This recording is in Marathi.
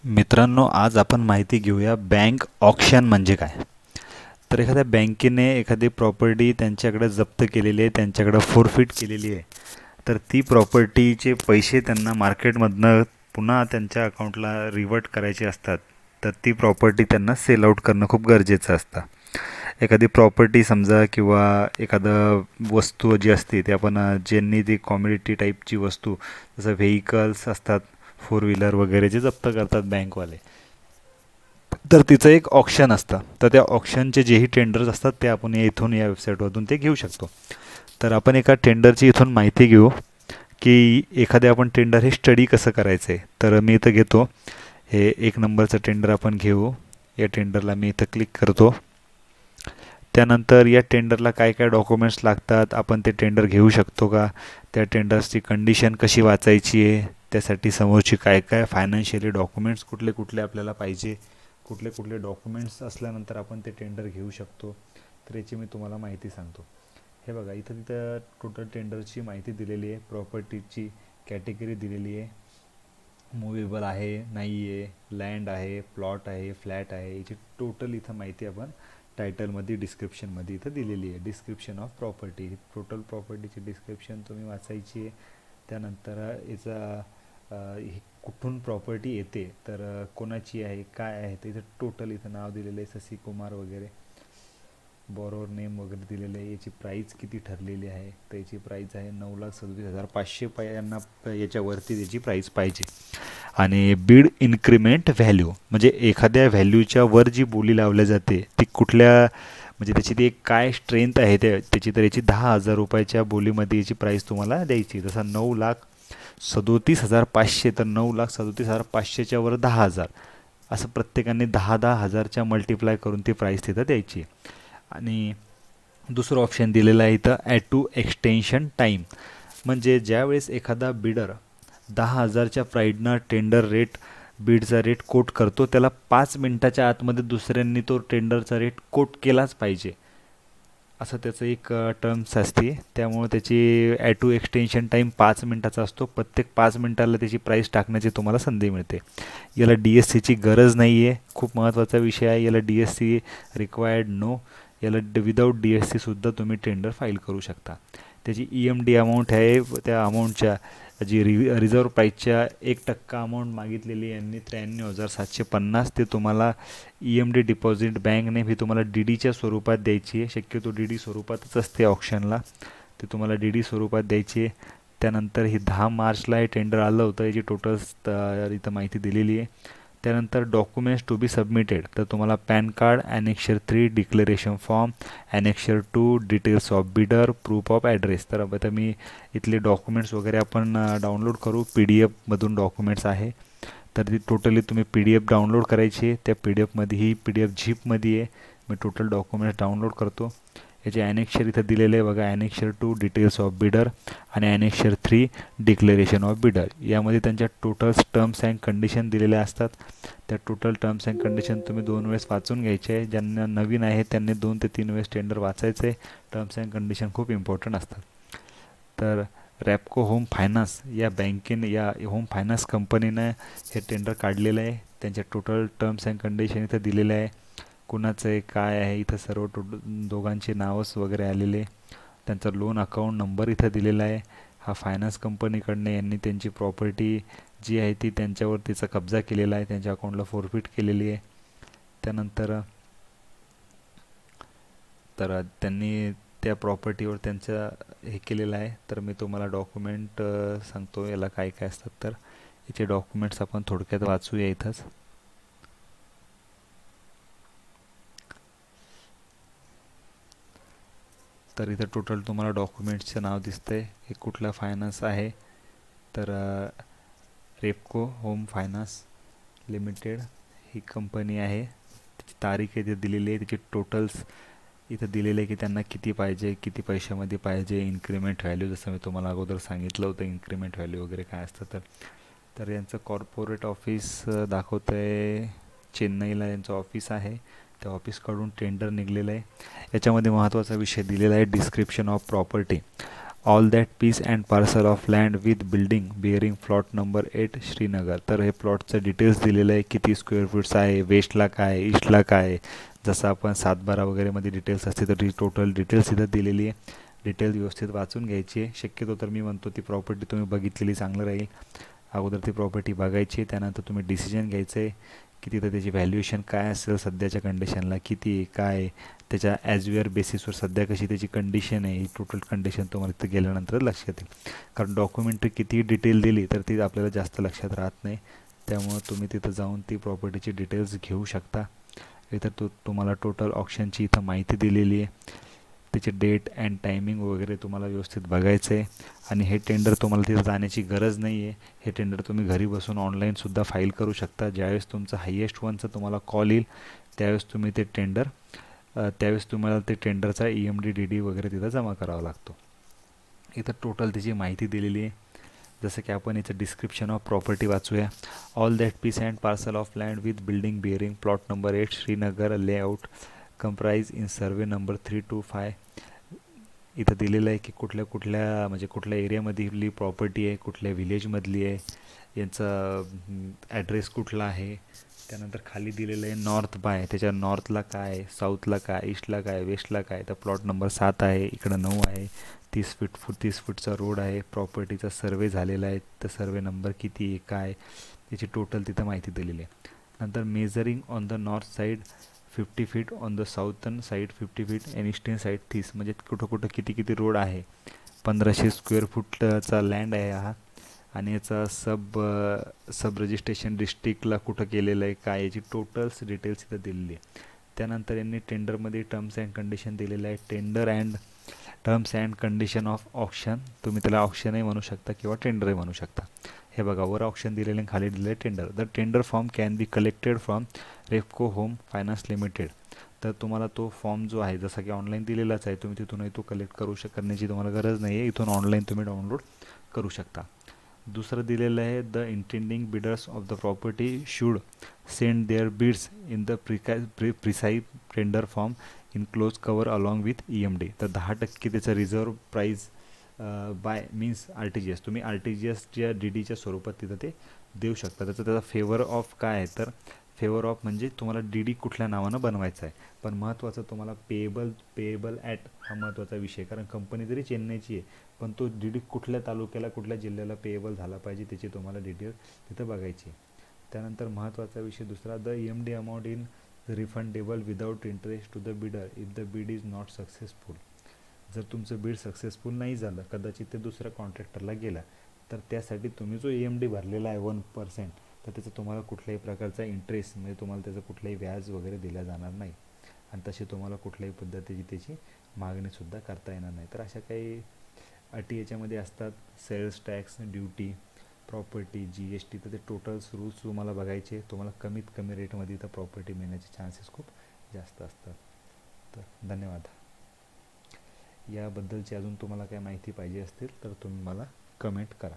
मित्रांनो, आज आपण माहिती घेऊया बँक ऑक्शन म्हणजे काय. तर एखाद्या बँकेने एखादी प्रॉपर्टी त्यांच्याकडे जप्त केलेली आहे, त्यांच्याकडे फोरफिट केलेली आहे, तर ती प्रॉपर्टीचे पैसे त्यांना मार्केटमधनं पुन्हा त्यांच्या अकाउंटला रिव्हर्ट करायचे असतात. तर ती प्रॉपर्टी त्यांना सेल आउट करणं खूप गरजेचं असतं. एखादी प्रॉपर्टी समजा किंवा एखादं वस्तू जी असते ते आपण ज्यांनी ती कॉमोडिटी टाईपची वस्तू जसं व्हेइकल्स असतात, फोर व्हीलर वगैरे जे जप्त करतात बँकवाले, तर तिचं एक ऑप्शन असतं. तर त्या ऑप्शनचे जेही टेंडर्स असतात ते आपण इथून या वेबसाईटवरून ते घेऊ शकतो. तर आपण एका टेंडरची इथून माहिती घेऊ की एखादे आपण टेंडर हे स्टडी कसं करायचं आहे. तर मी इथं घेतो, हे 1 नंबरचं टेंडर आपण घेऊ. या टेंडरला मी इथं क्लिक करतो. त्यानंतर या टेंडरला काय काय डॉक्युमेंट्स लागतात, आपण ते टेंडर घेऊ शकतो का, त्या टेंडर्सची कंडिशन कशी वाचायची आहे, त्यासाठी समोरची काय काय फायनान्शियली डॉक्युमेंट्स कुठले कुठले आपल्याला पाहिजे, कुठले कुठले डॉक्युमेंट्स असल्यानंतर आपण ते टेंडर घेऊ शकतो, तर याची मी तुम्हाला माहिती सांगतो. हे बघा, इथं तिथं टोटल टेंडरची माहिती दिलेली आहे, प्रॉपर्टीची कॅटेगरी दिलेली आहे, मूवेबल आहे नाही आहे, लँड आहे, प्लॉट आहे, फ्लॅट आहे, याची टोटल इथं माहिती आपण टायटलमध्ये डिस्क्रिप्शनमध्ये इथं दिलेली आहे. डिस्क्रिप्शन ऑफ प्रॉपर्टी, टोटल प्रॉपर्टीची डिस्क्रिप्शन तुम्ही वाचायची आहे. त्यानंतर याचा हे कुठून प्रॉपर्टी येते, तर कोणाची आहे, काय आहे, तर इथं टोटल इथं नाव दिलेलं आहे, शशी कुमार वगैरे, बॉरोवर नेम वगैरे दिलेलं आहे. याची प्राईस किती ठरलेली आहे, तर याची प्राईस आहे 9,27,500 यांना याच्यावरती त्याची प्राईस पाहिजे. आणि बीड इन्क्रीमेंट व्हॅल्यू म्हणजे एखाद्या व्हॅल्यूच्या वर जी बोली लावली जाते ती कुठल्या, म्हणजे त्याची ती एक काय स्ट्रेंथ आहे त्याची, तर याची 10,000 रुपयाच्या बोलीमध्ये याची प्राईस तुम्हाला द्यायची. जसा 9,37,500, तर 9,37,500च्या वर 10,000, असं प्रत्येकाने 10,000च्या मल्टिप्लाय करून ती प्राईस तिथं द्यायची. आणि दुसरं ऑप्शन दिलेलं आहे इथं ॲट टू एक्सटेन्शन टाईम, म्हणजे ज्यावेळेस एखादा बिडर 10,000च्या प्राईडनं टेंडर रेट, बीडचा रेट कोट करतो, त्याला 5 मिनटाच्या आतमध्ये दुसऱ्यांनी तो टेंडरचा रेट कोट केलाच पाहिजे, असं त्याचं एक टर्म्स असते. त्यामुळे त्याची ॲट टू एक्सटेन्शन टाईम 5 मिनटाचा असतो. प्रत्येक 5 मिनटाला त्याची प्राईस टाकण्याची तुम्हाला संधी मिळते. याला DSCची गरज नाही आहे, खूप महत्त्वाचा विषय आहे. याला DSC रिक्वायर्ड नो, याला विदाऊट DSCसुद्धा तुम्ही टेंडर फाईल करू शकता. त्याची EMD अमाऊंट आहे, त्या अमाऊंटच्या जी रिझर्व प्राईसच्या 1% अमाऊंट मागितलेली यांनी 93,750, ते तुम्हाला EMD डिपॉझिट बँकने ही तुम्हाला DDच्या स्वरूपात द्यायची आहे. शक्यतो DD स्वरूपातच असते ऑप्शनला, ते तुम्हाला DD स्वरूपात द्यायची आहे. त्यानंतर ही 10 मार्चला हे टेंडर आलं होतं, याची टोटल इथं माहिती दिलेली आहे. त्यानंतर डॉक्युमेंट्स टू बी सबमिटेड, तर तुम्हाला PAN card, annexure 3 declaration form, annexure 2 details of bidder, proof of address. तर आता मी इथले डॉक्युमेंट्स वगैरे आपण डाउनलोड करू. PDF मधून डॉक्युमेंट्स आहे, तर ती टोटली तुम्ही PDF डाउनलोड करायची आहे. त्या PDF ही PDF झिपमध्ये आहे. मी टोटल डॉक्युमेंट्स डाउनलोड करतो. याचे ॲनेक्शर इथं दिलेलं आहे बघा, ॲनेक्शर 2 डिटेल्स ऑफ बिडर आणि ॲनेक्शर 3 डिक्लेरेशन ऑफ बिडर. यामध्ये त्यांच्या टोटल टर्म्स अँड कंडिशन दिलेल्या असतात. त्या टोटल टर्म्स अँड कंडिशन तुम्ही 2 वेळेस वाचून घ्यायचे आहे. ज्यांना नवीन आहे त्यांनी 2 ते 3 वेळेस टेंडर वाचायचं आहे. टर्म्स अँड कंडिशन खूप इम्पॉर्टंट असतात. तर रॅपको होम फायनान्स या बँकेने, या होम फायनान्स कंपनीनं हे टेंडर काढलेलं आहे. त्यांच्या टोटल टर्म्स अँड कंडिशन इथं दिलेलं आहे, कुणाचं आहे काय आहे, इथं सर्व दोघांचे नावच वगैरे आलेले. त्यांचा लोन अकाउंट नंबर इथं दिलेला आहे. हा फायनान्स कंपनीकडनं यांनी त्यांची प्रॉपर्टी जी आहे ती त्यांच्यावर तिचा कब्जा केलेला आहे, त्यांच्या अकाउंटला फोरफिट केलेली आहे. त्यानंतर तर त्यांनी त्या प्रॉपर्टीवर त्यांचं हे केलेलं आहे. तर मी तुम्हाला डॉक्युमेंट सांगतो याला काय काय असतात. तर याचे डॉक्युमेंट्स आपण थोडक्यात वाचूया इथंच. तर इथं टोटल तुम्हाला डॉक्युमेंट्सचं नाव दिसतंय, हे कुठला फायनान्स आहे, तर रेपको होम फायनान्स लिमिटेड ही कंपनी आहे. त्याची तारीख इथे दिलेली आहे, त्याची टोटल्स इथं दिलेलं आहे की त्यांना किती पाहिजे, किती पैशामध्ये पाहिजे, इन्क्रीमेंट व्हॅल्यू, जसं मी तुम्हाला अगोदर सांगितलं होतं इन्क्रीमेंट व्हॅल्यू वगैरे काय असतं. तर यांचं कॉर्पोरेट ऑफिस दाखवतं आहे, चेन्नईला यांचं ऑफिस आहे. त्या ऑफिसकडून टेंडर निघलेलं आहे. याच्यामध्ये महत्त्वाचा विषय दिलेला आहे description of property. All that piece and parcel of land with building bearing plot number 8 Srinagar. तर हे प्लॉटचं डिटेल्स दिलेलं आहे, किती स्क्वेअर फूट्स आहे, वेस्टला काय, ईस्टला काय. जसं आपण 7/12 वगैरेमध्ये डिटेल्स असते तर ती टोटल डिटेल्स इथं दिलेली आहे. डिटेल्स व्यवस्थित वाचून घ्यायची आहे. शक्यतो तर मी म्हणतो ती प्रॉपर्टी तुम्ही बघितलेली चांगलं राहील. अगोदर ती प्रॉपर्टी बघायची, त्यानंतर तुम्ही डिसिजन घ्यायचं आहे की तिथं त्याची व्हॅल्युएशन काय असेल, सध्याच्या कंडिशनला किती आहे, काय आहे, त्याच्या ॲजवेअर बेसिसवर सध्या कशी त्याची कंडिशन आहे, ही टोटल कंडिशन तुम्हाला तिथं गेल्यानंतर लक्षात येईल. कारण डॉक्युमेंटरी कितीही डिटेल दिली तर ती आपल्याला जास्त लक्षात राहत नाही. त्यामुळं तुम्ही तिथं जाऊन ती प्रॉपर्टीची डिटेल्स घेऊ शकता. इथं तुम्हाला टोटल ऑप्शनची इथं माहिती दिलेली आहे. त्याचे डेट अँड टायमिंग वगैरे तुम्हाला व्यवस्थित बघायचं आहे. आणि हे टेंडर तुम्हाला तिथं जाण्याची गरज नाही आहे. हे टेंडर तुम्ही घरी बसून ऑनलाईनसुद्धा फाईल करू शकता. ज्यावेळेस तुमचं हायेस्ट वनचं तुम्हाला कॉल येईल त्यावेळेस तुम्ही ते त्यावेळेस तुम्हाला ते टेंडरचा EMD DD वगैरे तिथं जमा करावा लागतो. इथं टोटल त्याची माहिती दिलेली आहे. जसं की आपण इथं डिस्क्रिप्शन ऑफ प्रॉपर्टी वाचूया. All that piece and parcel of land with building bearing plot number 8 Srinagar layout comprise in survey number 325. इथं दिलेलं आहे की कुठल्या कुठल्या म्हणजे कुठल्या एरियामधली प्रॉपर्टी आहे, कुठल्या विलेजमधली आहे, यांचा ॲड्रेस कुठला आहे. त्यानंतर खाली दिलेलं आहे नॉर्थ बाय, त्याच्या नॉर्थला काय, साऊथला काय, ईस्टला काय, वेस्टला काय. तर प्लॉट नंबर 7 आहे, इकडं 9 आहे. 30 फूटचा रोड आहे. प्रॉपर्टीचा सर्वे झालेला आहे, तर सर्वे नंबर किती आहे, काय, त्याची टोटल तिथं माहिती दिलेली आहे. नंतर measuring on the north side 50 feet, on the Southern side 50 feet and eastern side 30. म्हणजे कुठं कुठं किती किती रोड आहे. 1500 स्क्वेअर फूटचा लँड आहे हा. आणि याचा सब रजिस्ट्रेशन डिस्ट्रिक्टला कुठं केलेलं आहे, काय, याची टोटल्स डिटेल्स इथं दिलेली आहे. त्यानंतर यांनी टेंडरमध्ये टर्म्स अँड कंडिशन दिलेलं आहे. Terms and condition of option, तुम्ही त्याला ऑप्शनही म्हणू शकता किंवा टेंडरही म्हणू शकता. हे बघा, वर ऑप्शन दिलेले आणि खाली दिलेले tender. The tender form can be collected from Repco home finance limited. तर तुम्हाला तो फॉर्म जो आहे जसा की ऑनलाईन दिलेलाच आहे, तुम्ही तिथूनही तो कलेक्ट करण्याची तुम्हाला गरज नाही आहे. इथून ऑनलाईन तुम्ही डाउनलोड करू शकता. दुसरं दिलेलं आहे the intending bidders of the property should send their bids in the precise tender form enclose cover along with EMD. तर 10% त्याचं reserve price by means RTGS, तुम्ही RTGSच्या DDच्या स्वरूपात तिथं ते देऊ शकता. त्याचा फेवर ऑफ काय आहे, तर फेवर ऑफ म्हणजे तुम्हाला DD कुठल्या नावानं बनवायचं आहे. पण महत्त्वाचं तुम्हाला पेएबल ॲट हा महत्त्वाचा विषय. कारण कंपनी जरी चेन्नईची आहे पण तो DD कुठल्या तालुक्याला, कुठल्या जिल्ह्याला पेएबल झाला पाहिजे त्याची तुम्हाला डिटेल तिथं बघायची. त्यानंतर महत्त्वाचा विषय दुसरा, the EMD amount in refundable without interest to the bidder if the bid is not successful. जर तुमचं बीड सक्सेसफुल नाही झालं, कदाचित ते दुसऱ्या कॉन्ट्रॅक्टरला गेला, तर त्यासाठी तुम्ही जो EMD भरलेला आहे 1%, तर त्याचा तुम्हाला कुठल्याही प्रकारचा इंटरेस्ट म्हणजे तुम्हाला त्याचं कुठलंही व्याज वगैरे दिला जाणार नाही. आणि तशी तुम्हाला कुठल्याही पद्धतीची त्याची मागणीसुद्धा करता येणार नाही. तर अशा काही अटी याच्यामध्ये असतात. Sales tax, duty, property, GST. तर ते टोटल्स रूल्स तुम्हाला बघायचे. तुम्हाला कमीत कमी रेटमध्ये इथं प्रॉपर्टी मिळण्याचे चान्सेस खूप जास्त असतात. तर धन्यवाद. याबद्दलची अजून तुम्हाला काय माहिती पाहिजे असतील तर तुम्ही मला कमेंट करा.